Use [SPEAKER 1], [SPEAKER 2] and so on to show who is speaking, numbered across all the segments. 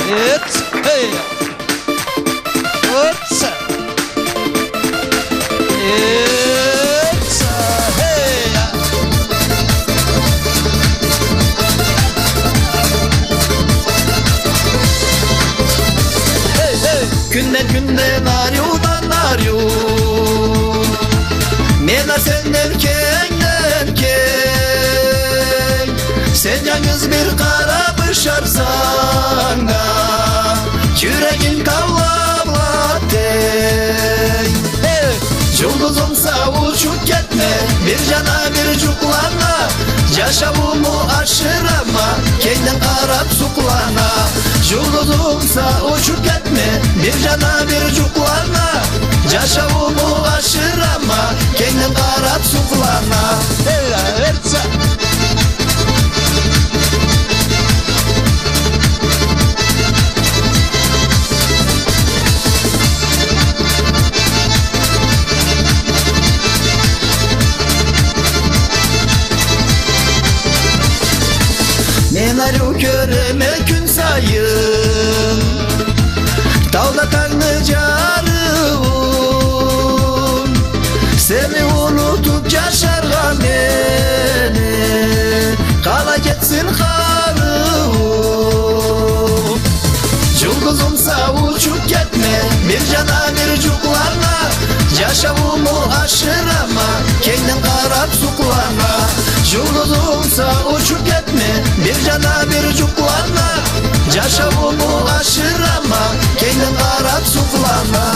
[SPEAKER 1] It's hey. It's hey. Hey hey. Günden arıyordan arıyor. Mena sen erken sen yalnız bir kara bışarsan da yüreğin kavlamlatey. Yıldızımsa uçup gitme bir cana bir cuklarına. Yaşamımı aşırama kendin karap suklana. Yıldızımsa uçup gitme bir cana bir cuklarına. Yaşamımı aşırama kendin karap suklana. Menarı köreme gün sayın Dağda kanlı carım Seni unutup yaşarga beni Kala gitsin karım Yıldızımsa uçup gitme bir cana bir cuklarına. Yaşamımı aşırama kendin karap suklana. Yıldızımsa uçup gitme bir cana bir cuklarına. Yaşamımı aşırama kendin karap suklana.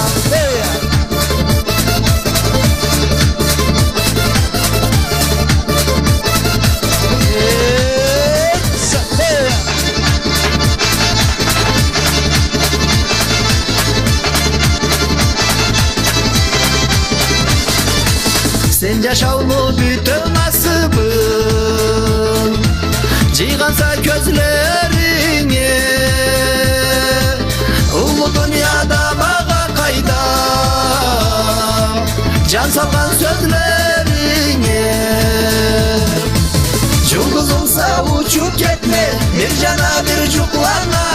[SPEAKER 1] Sen yaşavlı bütün nasibin Ciğansa gözlerini Ulu dünyada bağa kayda Can salgan sözlerini Yıldızımsa uçup gitme bir cana bir cuklarına.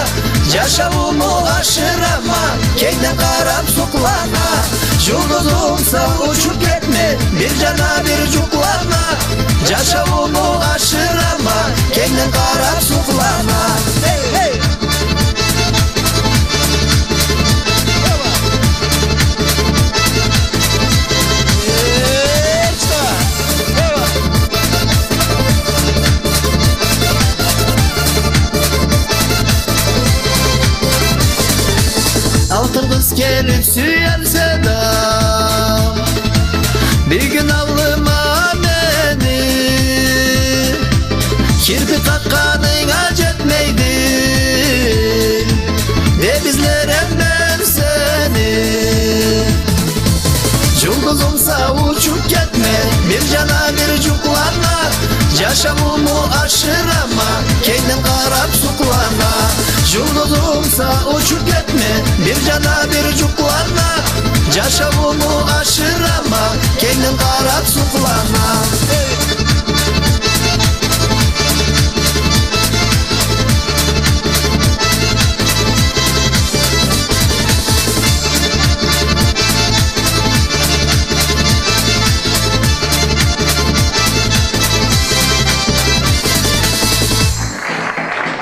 [SPEAKER 1] Yaşamımı aşırama kendin karap suklana. Yıldızımsa uçup gitme bir cana bir cuklarına. Yaşamımı aşırama kendin karap suklana. Hey hey. Altın kız gelip süyerse de bir gün avlıma beni. Kirpi takkanın acetmeydi ve bizlere ben seni. Yıldızımsa uçup gitme bir cana bir cuklarına. Yaşamımı aşırama kendin karap suklana. Yıldızımsa uçup gitme bir cana bir cuklarına. Yaşamımı aşırama kendin karap suklana.